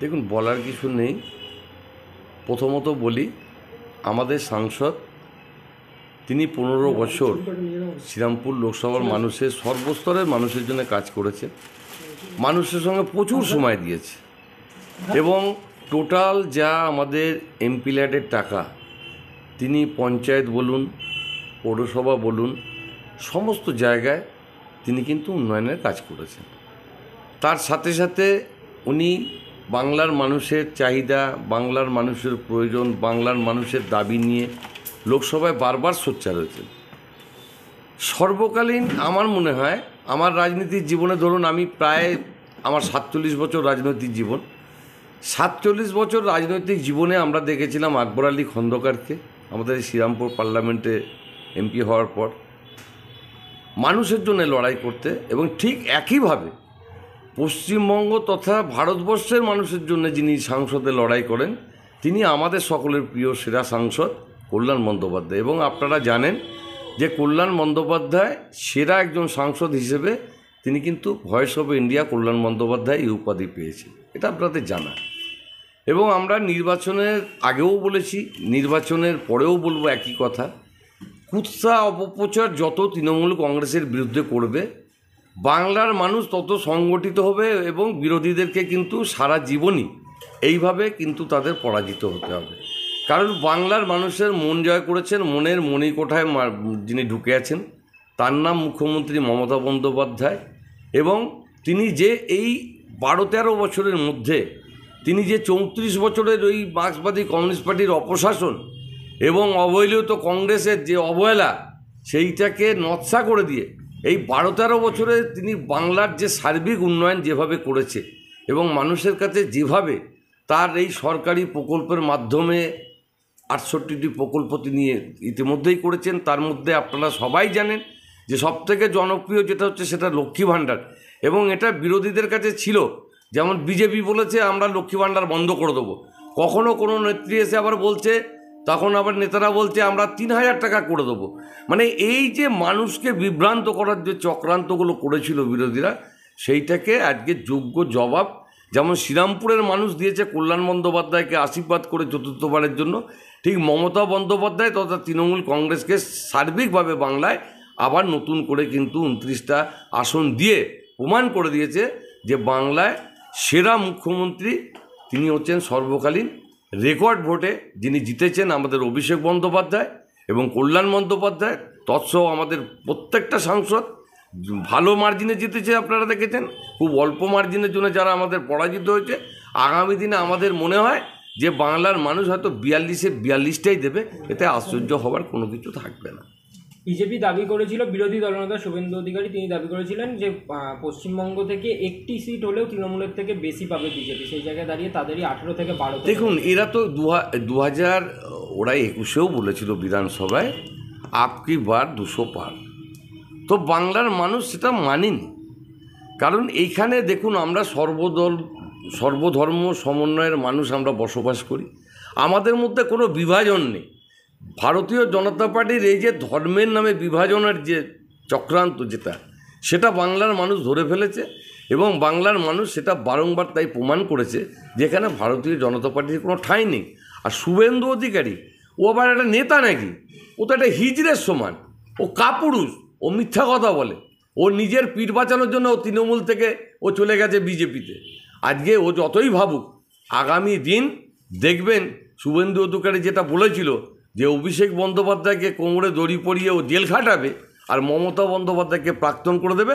দেখুন, বলার কিছু নেই। প্রথমত বলি, আমাদের সাংসদ তিনি 15 বছর শ্রীরামপুর লোকসভার মানুষের সর্বস্তরের মানুষের জন্য কাজ করেছে, মানুষের সঙ্গে প্রচুর সময় দিয়েছে এবং টোটাল যা আমাদের এমপি ল্যাডের টাকা তিনি পঞ্চায়েত বলুন, পৌরসভা বলুন, সমস্ত জায়গায় তিনি কিন্তু উন্নয়নের কাজ করেছেন। তার সাথে সাথে উনি বাংলার মানুষের চাহিদা, বাংলার মানুষের প্রয়োজন, বাংলার মানুষের দাবি নিয়ে লোকসভায় বারবার সোচ্চার হয়েছেন। সর্বকালীন আমার মনে হয়, আমার রাজনীতির জীবনে ধরুন, আমি প্রায় আমার 47 বছর রাজনৈতিক জীবন। 47 বছর রাজনৈতিক জীবনে আমরা দেখেছিলাম আকবর আলী খন্দকারকে আমাদের শ্রীরামপুর পার্লামেন্টে এমপি হওয়ার পর মানুষের জন্য লড়াই করতে, এবং ঠিক একইভাবে পশ্চিমবঙ্গ তথা ভারতবর্ষের মানুষের জন্য যিনি সংসদে লড়াই করেন, তিনি আমাদের সকলের প্রিয় সেরা সাংসদ কল্যাণ বন্দ্যোপাধ্যায়। এবং আপনারা জানেন যে কল্যাণ বন্দ্যোপাধ্যায় সেরা একজন সাংসদ হিসেবে তিনি কিন্তু ভয়েস অফ ইন্ডিয়া কল্যাণ বন্দ্যোপাধ্যায় এই উপাধি পেয়েছে, এটা আপনাদের জানা। এবং আমরা নির্বাচনের আগেও বলেছি, নির্বাচনের পরেও বলবো একই কথা, কুৎসা অপপ্রচার যত তৃণমূল কংগ্রেসের বিরুদ্ধে করবে, বাংলার মানুষ তত সংগঠিত হবে এবং বিরোধীদেরকে কিন্তু সারা জীবনই এইভাবে কিন্তু তাদের পরাজিত হতে হবে। কারণ বাংলার মানুষের মন জয় করেছেন, মনের মণিকোঠায় যিনি ঢুকে আছেন তার নাম মুখ্যমন্ত্রী মমতা বন্দ্যোপাধ্যায়। এবং তিনি যে এই 12-13 বছরের মধ্যে তিনি যে 34 বছরের ওই মার্ক্সবাদী কমিউনিস্ট পার্টির অপশাসন এবং অবহেলিত কংগ্রেসের যে অবহেলা, সেইটাকে নৎসা করে দিয়ে এই 12-13 বছরে তিনি বাংলার যে সার্বিক উন্নয়ন যেভাবে করেছে এবং মানুষের কাছে যেভাবে তার এই সরকারি প্রকল্পের মাধ্যমে 68টি প্রকল্প তিনি ইতিমধ্যেই করেছেন। তার মধ্যে আপনারা সবাই জানেন যে সবথেকে জনপ্রিয় যেটা হচ্ছে সেটা লক্ষ্মী ভাণ্ডার, এবং এটা বিরোধীদের কাছে ছিল, যেমন বিজেপি বলেছে আমরা লক্ষ্মী ভাণ্ডার বন্ধ করে দেবো, কখনও কোনো নেত্রী এসে আবার বলছে, তখন আবার নেতারা বলছে আমরা 3000 টাকা করে দেবো। মানে এই যে মানুষকে বিভ্রান্ত করার যে চক্রান্তগুলো করেছিল বিরোধীরা, সেইটাকে আজকে যোগ্য জবাব যেমন শ্রীরামপুরের মানুষ দিয়েছে কল্যাণ বন্দ্যোপাধ্যায়কে আশীর্বাদ করে চতুর্থবারের জন্য, ঠিক মমতা বন্দ্যোপাধ্যায় তথা তৃণমূল কংগ্রেসকে সার্বিকভাবে বাংলায় আবার নতুন করে কিন্তু 29টা আসন দিয়ে প্রমাণ করে দিয়েছে যে বাংলায় সেরা মুখ্যমন্ত্রী তিনি হচ্ছেন সর্বকালীন। রেকর্ড ভোটে যিনি জিতেছেন আমাদের অভিষেক বন্দ্যোপাধ্যায় এবং কল্যাণ বন্দ্যোপাধ্যায়, তৎসহ আমাদের প্রত্যেকটা সাংসদ ভালো মার্জিনে জিতেছে। আপনারা দেখেছেন খুব অল্প মার্জিনের জন্য যারা আমাদের পরাজিত হয়েছে। আগামী দিনে আমাদের মনে হয় যে বাংলার মানুষ হয়তো 42-এ 42টাই দেবে, এতে আশ্চর্য হওয়ার কোনো কিছু থাকবে না। বিজেপি দাবি করেছিল, বিরোধী দলনেতা শুভেন্দু অধিকারী তিনি দাবি করেছিলেন যে পশ্চিমবঙ্গ থেকে একটি সিট হলেও তৃণমূলের থেকে বেশি পাবে বিজেপি, সেই জায়গায় দাঁড়িয়ে তাদেরই 18 থেকে 12। দেখুন, এরা তো 2000 ওরা 21-এও বলেছিল বিধানসভায় আপকি বার 200 পার, তো বাংলার মানুষ সেটা মানেনি। কারণ এইখানে দেখুন, আমরা সর্বধর্ম সমন্বয়ের মানুষ আমরা বসবাস করি, আমাদের মধ্যে কোনো বিভাজন নেই। ভারতীয় জনতা পার্টির এই যে ধর্মের নামে বিভাজনের যে চক্রান্ত সেটা বাংলার মানুষ ধরে ফেলেছে এবং বাংলার মানুষ সেটা বারংবার তাই প্রমাণ করেছে যেখানে ভারতীয় জনতা পার্টির কোনো ঠাঁই নেই। আর শুভেন্দু অধিকারী ও আবার একটা নেতা নাকি, ও তো একটা হিজড়ের সমান, ও কাপুরুষ, ও মিথ্যা কথা বলে, ও নিজের পিঠ বাঁচানোর জন্য ও তৃণমূল থেকে ও চলে গেছে বিজেপিতে। আজকে ও যতই ভাবুক, আগামী দিন দেখবেন শুভেন্দু অধিকারী যেটা বলেছিল যে অভিষেক বন্দ্যোপাধ্যায়কে কোমরে দড়ি পরিয়ে ও জেল খাটাবে আর মমতা বন্দ্যোপাধ্যায়কে প্রাক্তন করে দেবে,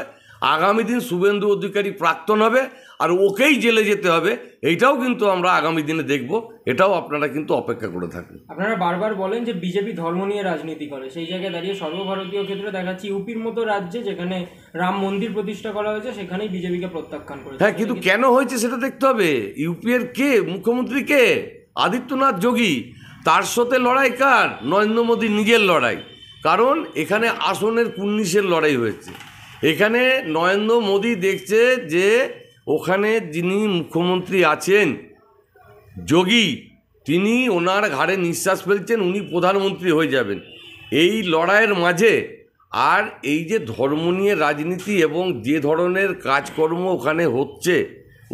আগামী দিন শুভেন্দু অধিকারী প্রাক্তন হবে আর ওকেই জেলে যেতে হবে। এইটাও কিন্তু আমরা আগামী দিনে দেখব, এটাও আপনারা কিন্তু অপেক্ষা করে থাকুন। আপনারা বারবার বলেন যে বিজেপি ধর্ম নিয়ে রাজনীতি করে, সেই জায়গায় দাঁড়িয়ে সর্বভারতীয় ক্ষেত্রে দেখাচ্ছি ইউপির মতো রাজ্যে যেখানে রাম মন্দির প্রতিষ্ঠা করা হয়েছে সেখানেই বিজেপিকে প্রত্যাখ্যান করেছে। হ্যাঁ, কিন্তু কেন হয়েছে সেটা দেখতে হবে। ইউপির কে মুখ্যমন্ত্রী? কে? আদিত্যনাথ যোগী। তার সাথে লড়াই কার? নরেন্দ্র মোদীর নিজের লড়াই। কারণ এখানে আসনের 19-এর লড়াই হয়েছে। এখানে নরেন্দ্র মোদী দেখছে যে ওখানে যিনি মুখ্যমন্ত্রী আছেন যোগী, তিনি ওনার ঘাড়ে নিঃশ্বাস ফেলছেন, উনি প্রধানমন্ত্রী হয়ে যাবেন। এই লড়াইয়ের মাঝে আর এই যে ধর্ম নিয়ে রাজনীতি এবং যে ধরনের কাজকর্ম ওখানে হচ্ছে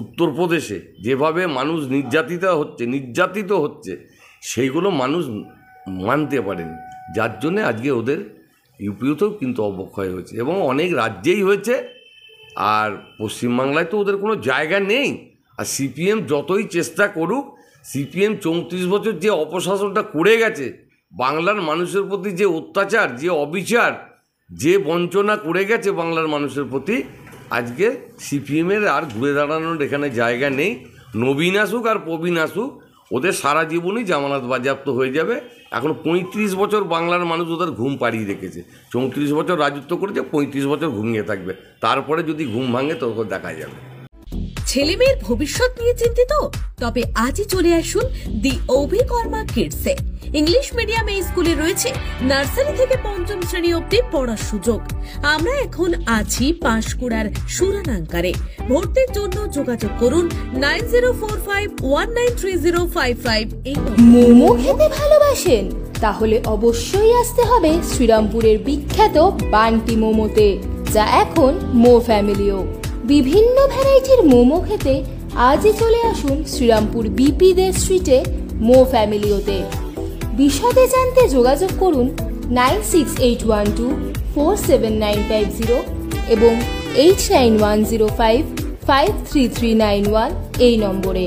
উত্তরপ্রদেশে যেভাবে মানুষ নির্যাতিত হচ্ছে সেইগুলো মানুষ মানতে পারেনি, যার জন্যে আজকে ওদের ইউপিতেও কিন্তু অবক্ষয় হয়েছে এবং অনেক রাজ্যেই হয়েছে। আর পশ্চিমবাংলায় তো ওদের কোনো জায়গা নেই। আর সিপিএম যতই চেষ্টা করুক, সিপিএম 34 বছর যে অপশাসনটা করে গেছে, বাংলার মানুষের প্রতি যে অত্যাচার, যে অবিচার, যে বঞ্চনা করে গেছে বাংলার মানুষের প্রতি, আজকে সিপিএমের আর ঘুরে দাঁড়ানোর এখানে জায়গা নেই। নবীন আসুক আর প্রবীণ আসুক, ওদের সারা জীবনই জামানত বাজেয়াপ্ত হয়ে যাবে। এখন 35 বছর বাংলার মানুষ ওদের ঘুম পাড়িয়ে রেখেছে। 34 বছর রাজত্ব করেছে, 35 বছর ঘুমিয়ে থাকবে। তারপরে যদি ঘুম ভাঙে তখন দেখা যাবে। ছেলেমেয়ের ভবিষ্যৎ নিয়ে চিন্তিত? তবে আজই চলে আসুন দি অভিকর্মা কিডসে। ইংলিশ মিডিয়াম এই স্কুলে রয়েছে নার্সারি থেকে পঞ্চম শ্রেণী অবধি পড়ার সুযোগ। আমরা এখন আছি পাঁশকুড়ার সুরানাঙ্কারে। ভর্তির জন্য যোগাযোগ করুন 9045193055 এই মোমো খেতে ভালোবাসেন? তাহলে অবশ্যই আসতে হবে শ্রীরামপুরের বিখ্যাত বান্টি মোমোতে, যা এখন মো ফ্যামিলিও। বিভিন্ন ভ্যারাইটির মোমো খেতে আজই চলে আসুন শ্রীরামপুর বিপি দে স্ট্রিটে মো ফ্যামিলিওতে। বিশদে জানতে যোগাযোগ করুন 9681247950 এবং 8910553391 এই নম্বরে।